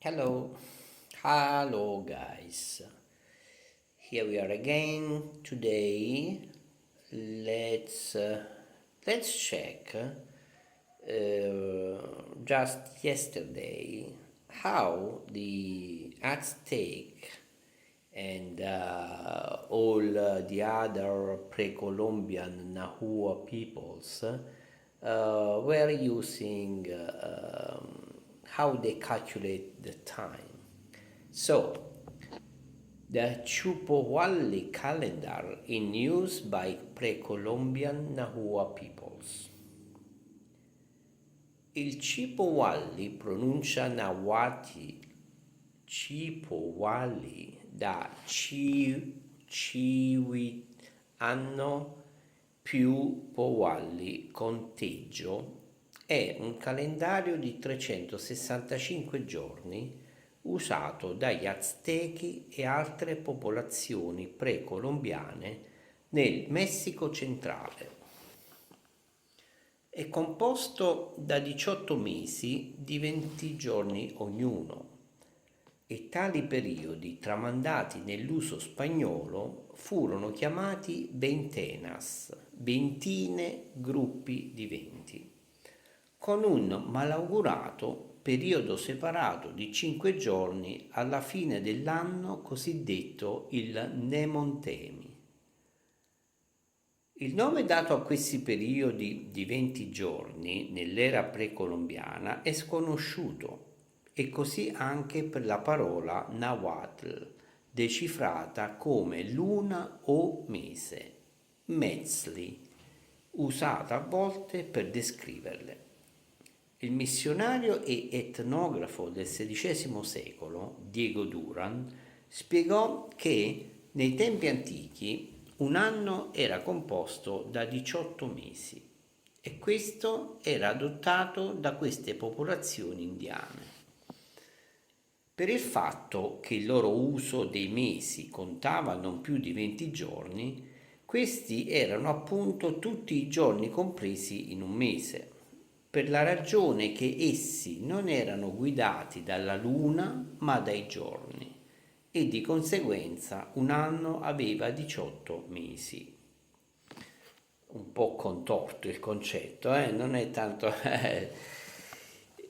Hello, hello guys. Here we are again. Today, let's uh, let's check. Just yesterday, how the Aztec and all the other pre-Columbian Nahua peoples were using how they calculate the time. So, the Chupohualli calendar in use by pre-Columbian Nahua peoples. Il Chipowalli, pronuncia Nahuatl, Chipowalli, da Chiwit, anno più Powalli, conteggio, è un calendario di 365 giorni usato dagli Aztechi e altre popolazioni precolombiane nel Messico centrale. È composto da 18 mesi di 20 giorni ognuno e tali periodi, tramandati nell'uso spagnolo, furono chiamati ventenas, ventine gruppi di 20, con un malaugurato periodo separato di 5 giorni alla fine dell'anno cosiddetto il Nemontemi. Il nome dato a questi periodi di 20 giorni nell'era precolombiana è sconosciuto e così anche per la parola Nahuatl, decifrata come luna o mese, metzli, usata a volte per descriverle. Il missionario e etnografo del XVI secolo, Diego Duran, spiegò che nei tempi antichi un anno era composto da 18 mesi e questo era adottato da queste popolazioni indiane. Per il fatto che il loro uso dei mesi contava non più di 20 giorni, questi erano appunto tutti i giorni compresi in un mese, per la ragione che essi non erano guidati dalla luna ma dai giorni e di conseguenza un anno aveva 18 mesi. Un po' contorto il concetto, non è tanto...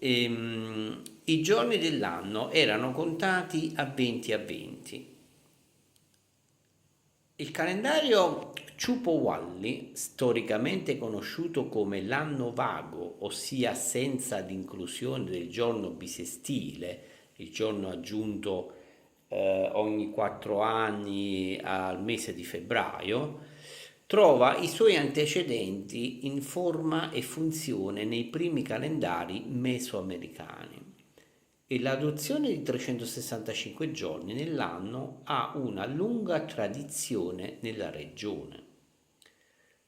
I giorni dell'anno erano contati a 20 a 20. Il calendario Chupowalli, storicamente conosciuto come l'anno vago, ossia senza l'inclusione del giorno bisestile, il giorno aggiunto ogni 4 anni al mese di febbraio, trova i suoi antecedenti in forma e funzione nei primi calendari mesoamericani e l'adozione di 365 giorni nell'anno ha una lunga tradizione nella regione.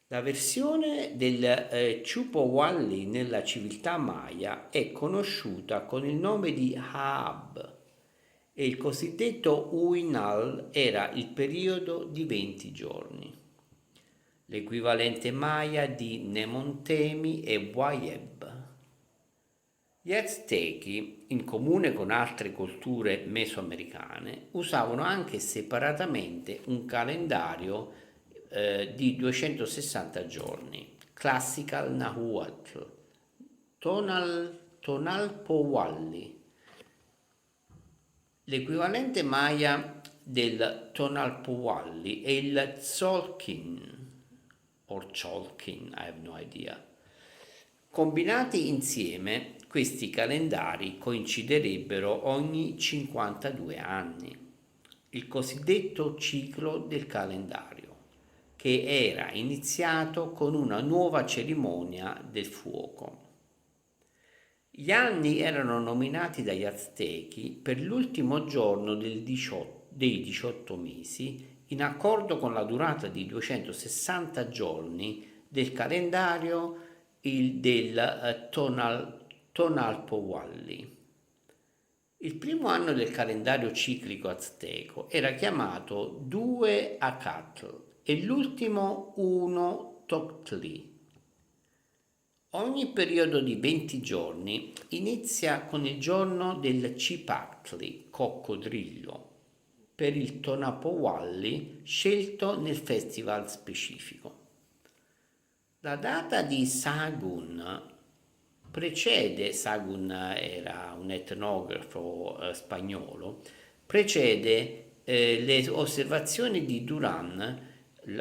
La versione del Chupowalli nella civiltà maya è conosciuta con il nome di Haab e il cosiddetto Uinal era il periodo di 20 giorni. L'equivalente maya di Nemontemi è Wayeb. Gli Aztechi, in comune con altre culture mesoamericane, usavano anche separatamente un calendario di 260 giorni, Classical Nahuatl, Tonalpowalli. L'equivalente maya del Tonalpowalli è il Tzolkin, or Cholkin, I have no idea. Combinati insieme, questi calendari coinciderebbero ogni 52 anni, il cosiddetto ciclo del calendario, che era iniziato con una nuova cerimonia del fuoco. Gli anni erano nominati dagli Aztechi per l'ultimo giorno dei 18 mesi, in accordo con la durata di 260 giorni del calendario del Tonalpowalli. Il primo anno del calendario ciclico azteco era chiamato 2 Acatl e l'ultimo 1 Toctli. Ogni periodo di 20 giorni inizia con il giorno del Cipactli, coccodrillo, per il Tonapowalli scelto nel festival specifico. La data di Sagun era un etnografo spagnolo, precede le osservazioni di Duran,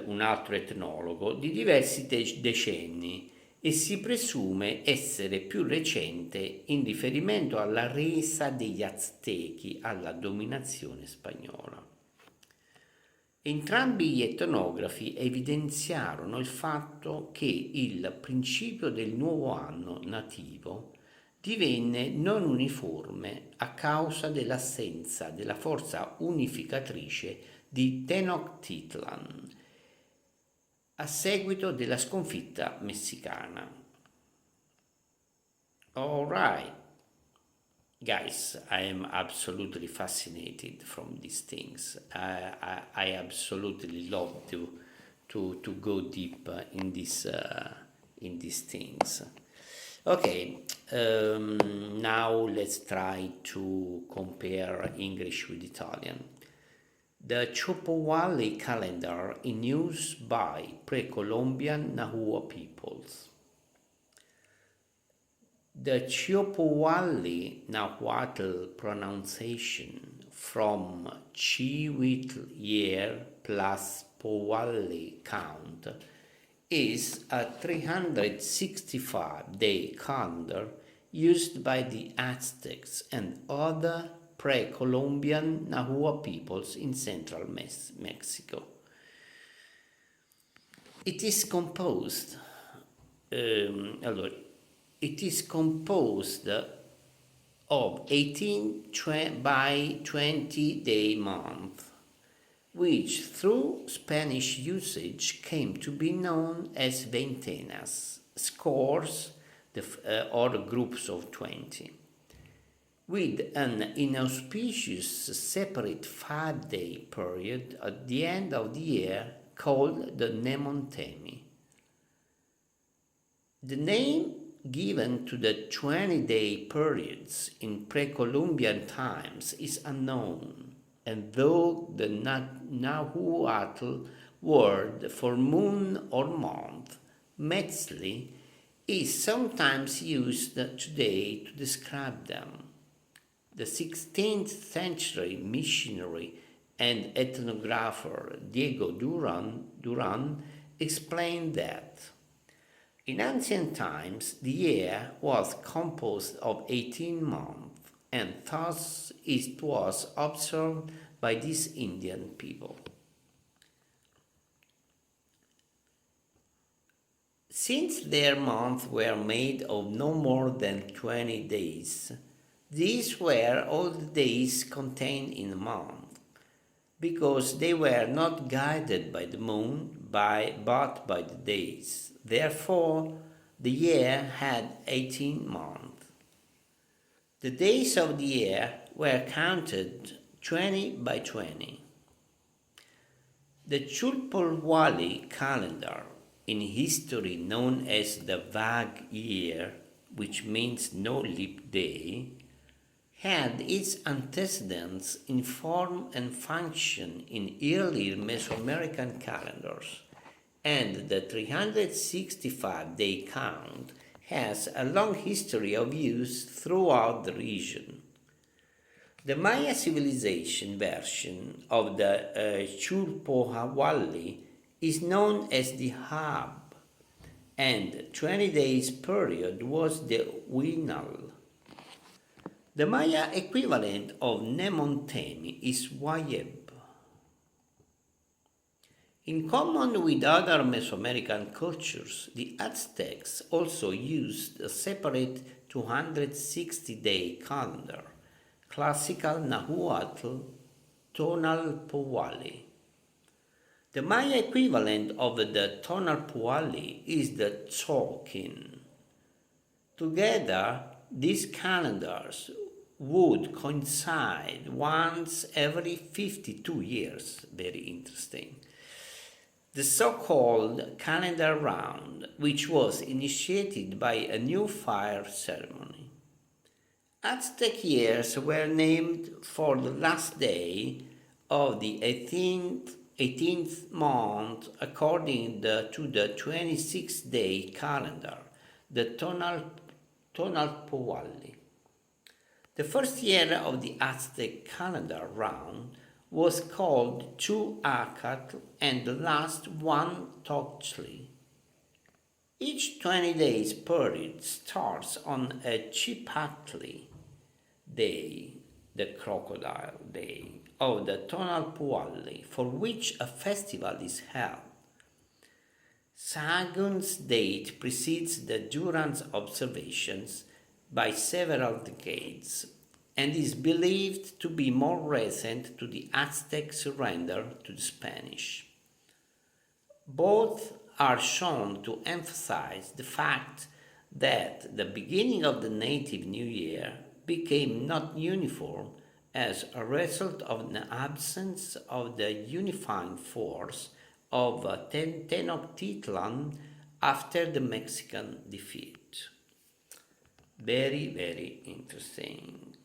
un altro etnologo, di diversi decenni e si presume essere più recente in riferimento alla resa degli Aztechi alla dominazione spagnola. Entrambi gli etnografi evidenziarono il fatto che il principio del nuovo anno nativo divenne non uniforme a causa dell'assenza della forza unificatrice di Tenochtitlan a seguito della sconfitta messicana. All right, guys, I am absolutely fascinated from these things. I absolutely love to go deep in these things. Okay, now let's try to compare English with Italian. The Chopowali calendar in use by pre-Columbian Nahua peoples. The Chiopowali Nahuatl pronunciation from Chiwitl year plus Powali count is a 365-day calendar used by the Aztecs and other pre-Columbian Nahua peoples in central Mexico. It is composed of 18 by 20-day month, which through Spanish usage came to be known as veintenas, scores, or groups of 20, with an inauspicious separate 5-day period at the end of the year called the Nemontemi. The name given to the 20-day periods in pre-Columbian times is unknown, and though the Nahuatl word for moon or month, Metzli, is sometimes used today to describe them. The 16th century missionary and ethnographer Diego Duran explained that in ancient times the year was composed of 18 months, and thus it was observed by these Indian people. Since their months were made of no more than 20 days, these were all the days contained in a month, because they were not guided by the moon, but by the days. Therefore, the year had 18 months. The days of the year were counted 20 by 20. The Chulpolwali calendar, in history known as the Vag year, which means no leap day, had its antecedents in form and function in earlier Mesoamerican calendars, and the 365-day count has a long history of use throughout the region. The Maya civilization version of the Chulpohawalli is known as the Hab, and 20 days period was the Winal. The Maya equivalent of Nemontemi is Wayeb. In common with other Mesoamerican cultures, the Aztecs also used a separate 260-day calendar, classical Nahuatl Tonalpohualli. The Maya equivalent of the Tonalpohualli is the Tzolk'in. Together, these calendars would coincide once every 52 years. Very interesting. the so-called calendar round, which was initiated by a new fire ceremony. Aztec years were named for the last day of the 18th month according to the 26-day calendar, the Tonalpohualli. The first year of the Aztec calendar round was called Chuacatl and the last one Tochtli. Each 20 days period starts on a Chipatli day, the crocodile day, of the Tonalpohualli, for which a festival is held. Sagun's date precedes the Duran's observations by several decades and is believed to be more recent to the Aztec surrender to the Spanish. Both are shown to emphasize the fact that the beginning of the native new year became not uniform as a result of the absence of the unifying force of Tenochtitlan after the Mexican defeat. Very, very interesting.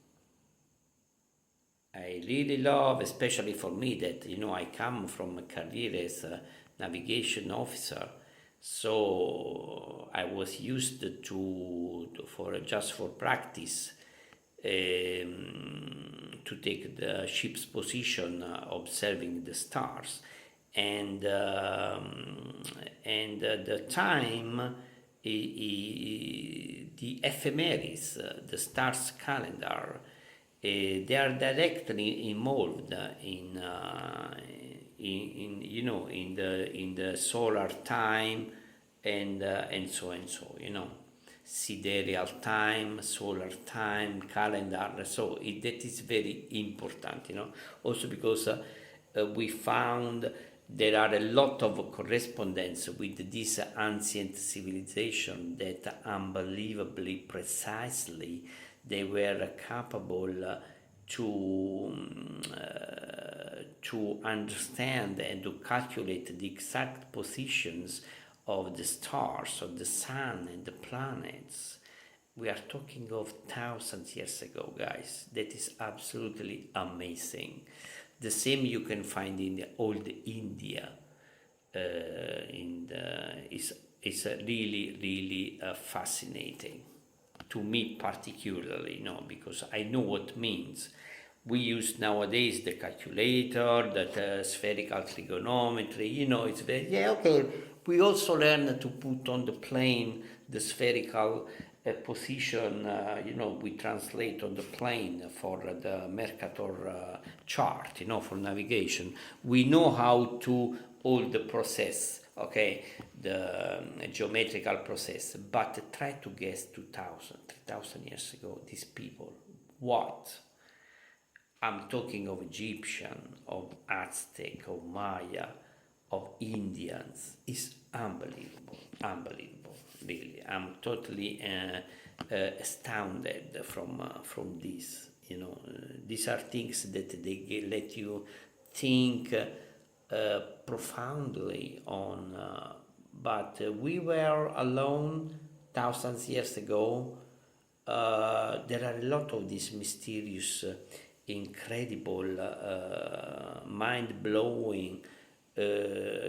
I really love, especially for me, that I come from a career as a navigation officer, so I was used to for practice to take the ship's position, observing the stars, and the time, the ephemeris, the stars calendar. They are directly involved in the solar time and so. Sidereal time, solar time, calendar. So that is very important. Also because we found there are a lot of correspondence with this ancient civilization that unbelievably precisely they were capable to understand and to calculate the exact positions of the stars, of the sun and the planets. We are talking of thousands of years ago, guys. That is absolutely amazing. The same you can find in the old India. It's really, really fascinating. To me particularly, because I know what it means. We use nowadays the calculator, the spherical trigonometry, it's very, okay. We also learn to put on the plane the spherical position, we translate on the plane for the Mercator chart, for navigation. We know how to hold the process, okay, the geometrical process, but try to guess 3,000 years ago, these people, what? I'm talking of Egyptian, of Aztec, of Maya, of Indians. It's unbelievable, really. I'm totally astounded from this. These are things that they let you think profoundly on. But we were alone thousands of years ago. There are a lot of these mysterious, incredible, mind-blowing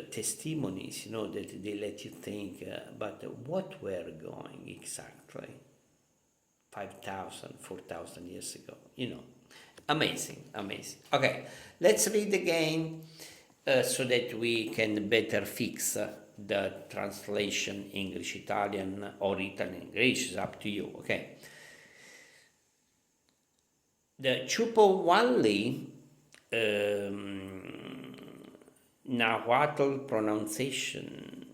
testimonies, that they let you think, but what were going exactly 5,000, 4,000 years ago, amazing. Okay, let's read again so that we can better fix the translation English Italian or Italian English, is up to you. Okay, the Chupohualli Nahuatl pronunciation,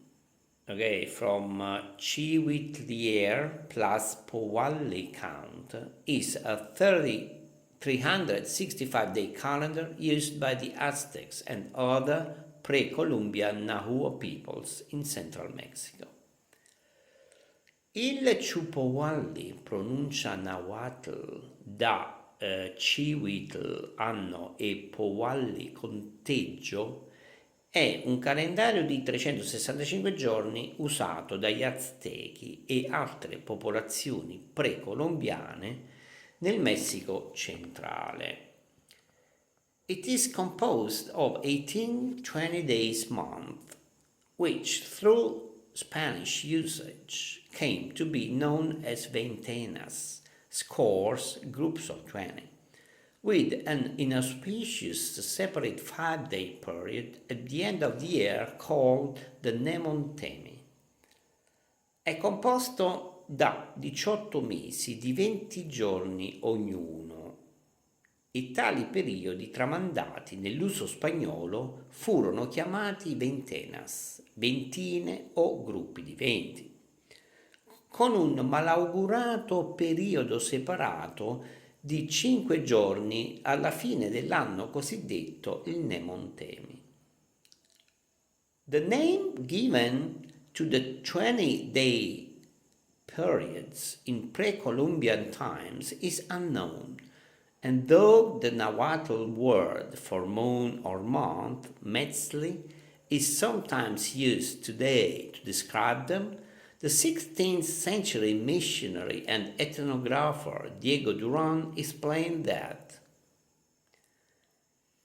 okay, from Chihuitlier plus Pohualli count, is a 365-day calendar used by the Aztecs and other pre-Columbian Nahua peoples in central Mexico. Il Chupohualli pronuncia Nahuatl da Chihuitl anno e Pohualli conteggio È un calendario di 365 giorni usato dagli Aztechi e altre popolazioni precolombiane nel Messico centrale. It is composed of 18 20 days month, which through Spanish usage came to be known as veintenas, scores, groups of 20, with an inauspicious separate 5-day period at the end of the year called the Nemontemi. È composto da 18 mesi di 20 giorni ognuno e tali periodi tramandati nell'uso spagnolo furono chiamati ventenas, ventine o gruppi di 20, con un malaugurato periodo separato di 5 giorni alla fine dell'anno cosiddetto il Nemontemi. The name given to the 20-day periods in pre-Columbian times is unknown, and though the Nahuatl word for moon or month, metzli, is sometimes used today to describe them, the 16th century missionary and ethnographer Diego Duran explained that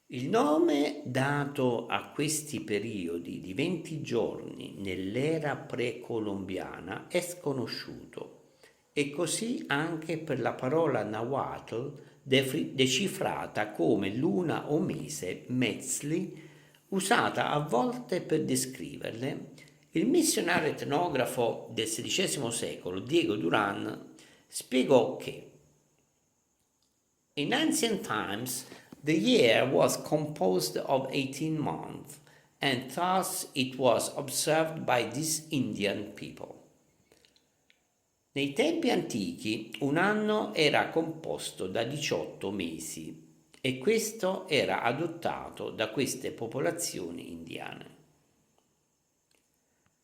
il nome dato a questi periodi di 20 giorni nell'era precolombiana è sconosciuto, e così anche per la parola Nahuatl decifrata come luna o mese, metzli, usata a volte per descriverle. Il missionario etnografo del XVI secolo Diego Duran spiegò che in ancient times the year was composed of 18 months, and thus it was observed by these Indian people. Nei tempi antichi un anno era composto da 18 mesi e questo era adottato da queste popolazioni indiane.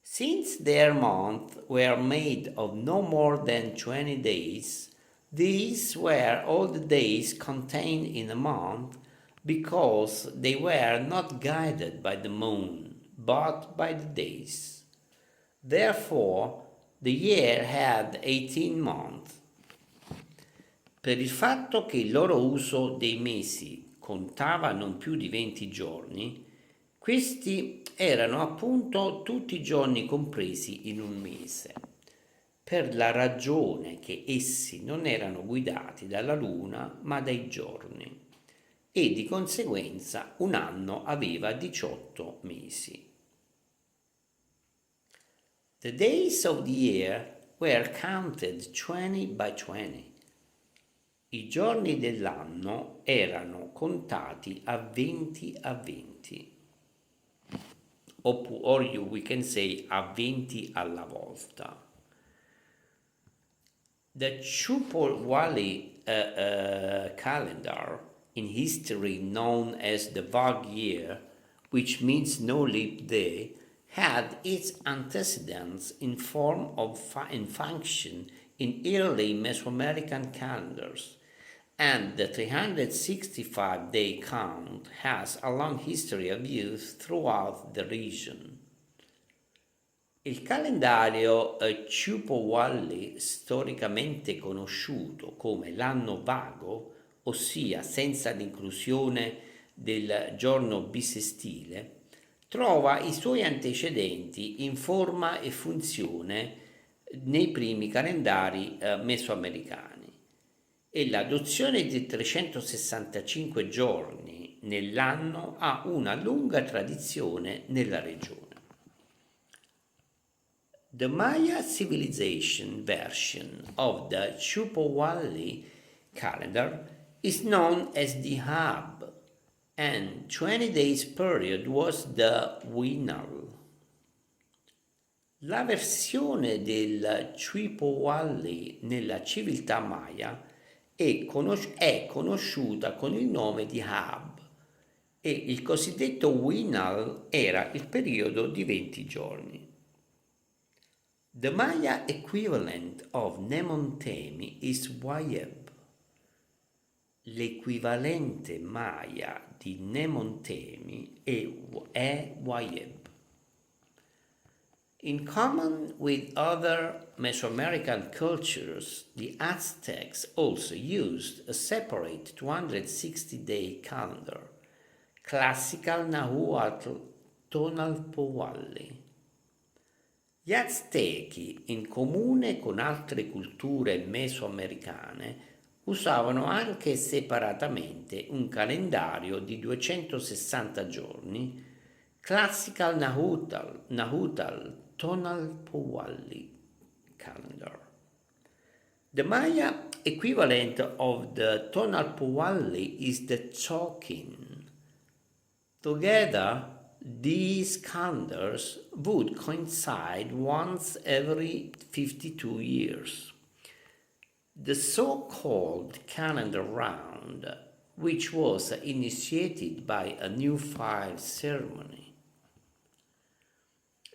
Since their months were made of no more than 20 days, these were all the days contained in a month because they were not guided by the moon, but by the days. Therefore, the year had 18 months. Per il fatto che il loro uso dei mesi contava non più di 20 giorni, questi erano appunto tutti i giorni compresi in un mese, per la ragione che essi non erano guidati dalla luna ma dai giorni, e di conseguenza un anno aveva 18 mesi. The days of the year were counted 20 by 20. I giorni dell'anno erano contati a 20 a 20. Or we can say a 20 alla volta. The Chupolwali calendar, in history known as the Vag year, which means no leap day, had its antecedents in form of and function in early Mesoamerican calendars, and the 365-day count has a long history of use throughout the region. Il calendario Chupolwali, storicamente conosciuto come l'anno vago, ossia senza l'inclusione del giorno bisestile, trova i suoi antecedenti in forma e funzione nei primi calendari mesoamericani, e l'adozione di 365 giorni nell'anno ha una lunga tradizione nella regione. The Maya civilization version of the Chupolwali calendar is known as the Hab, and 20 days period was the Winal. La versione del Chupolwali nella civiltà Maya è conosciuta con il nome di Hab, e il cosiddetto Winal era il periodo di 20 giorni. The Maya equivalent of Nemontemi is Wayeb. L'equivalente maya di Nemontemi è Wayeb. In common with other Mesoamerican cultures, the Aztecs also used a separate 260-day calendar, classical Nahuatl Tonalpohualli. Gli Aztechi, in comune con altre culture mesoamericane, usavano anche separatamente un calendario di 260 giorni, Classical Nahuatl Tonalpohualli calendar. The Maya equivalent of the Tonalpohualli is the Tzolk'in. Together, these calendars would coincide once every 52 years. The so-called calendar round, which was initiated by a new fire ceremony.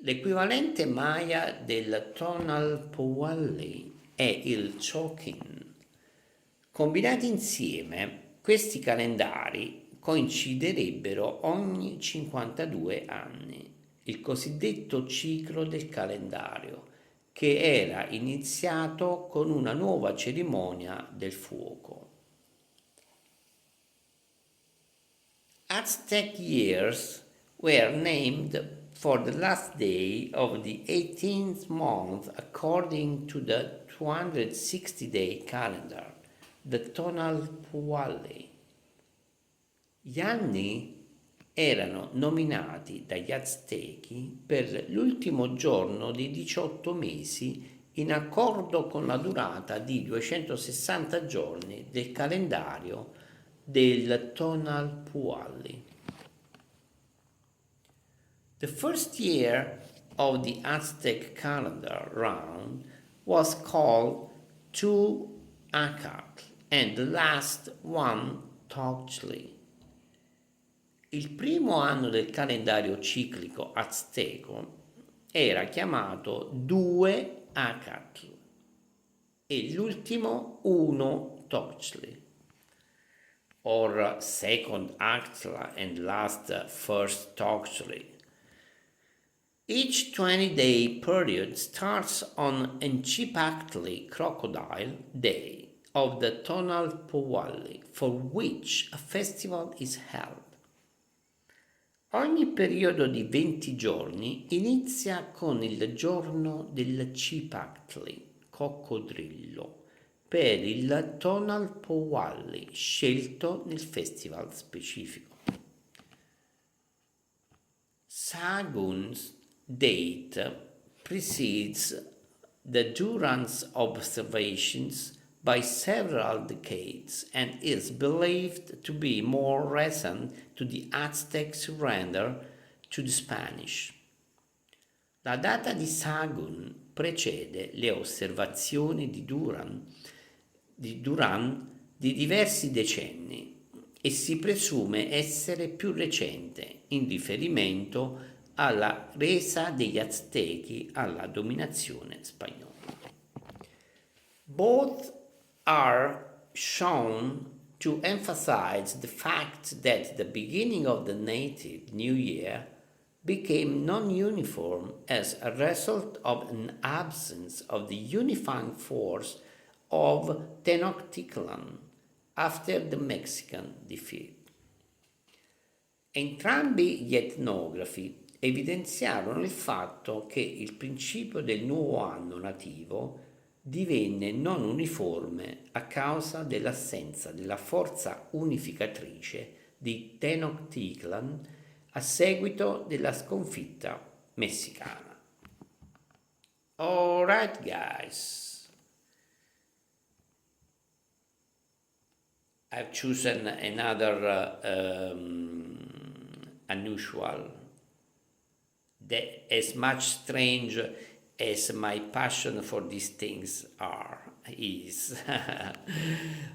L'equivalente maya del Tonalpohualli è il Tzolk'in. Combinati insieme, questi calendari coinciderebbero ogni 52 anni, il cosiddetto ciclo del calendario, che era iniziato con una nuova cerimonia del fuoco. Aztec years were named for the last day of the 18th month according to the 260-day calendar, the Tonalpohualli. Gli anni erano nominati dagli Aztechi per l'ultimo giorno di 18 mesi in accordo con la durata di 260 giorni del calendario del Tonalpohualli. The first year of the Aztec calendar round was called Tu-Acatl and the last one Tochtli. Il primo anno del calendario ciclico azteco era chiamato 2-Acatl e l'ultimo 1-Tochtli, or second Actla and last first Tochtli. Each 20-day period starts on Enchipactli Crocodile Day of the Tonalpohualli, for which a festival is held. Ogni periodo di 20 giorni inizia con il giorno del Cipactli, coccodrillo, per il Tonalpohualli scelto nel festival specifico. Sagun's date precedes the Duran's observations by several decades and is believed to be more recent to the Aztec surrender to the Spanish. La data di Sagun precede le osservazioni di Duran di diversi decenni e si presume essere più recente in riferimento alla resa degli Aztechi alla dominazione spagnola. Both are shown to emphasize the fact that the beginning of the native New Year became non-uniform as a result of an absence of the unifying force of Tenochtitlan after the Mexican defeat. Entrambi gli etnografi evidenziarono il fatto che il principio del nuovo anno nativo divenne non uniforme a causa dell'assenza della forza unificatrice di Tenochtitlan a seguito della sconfitta messicana. Alright guys, I've chosen another unusual, as much strange as my passion for these things is.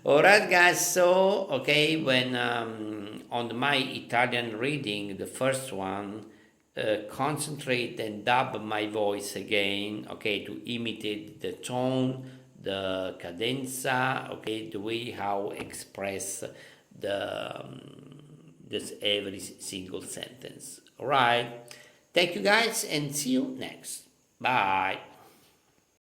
Alright guys, so okay, when on my Italian reading, the first one, concentrate and dub my voice again, okay, to imitate the tone, the cadenza, okay, the way how express this every single sentence. All right. Thank you guys and see you next. Bye.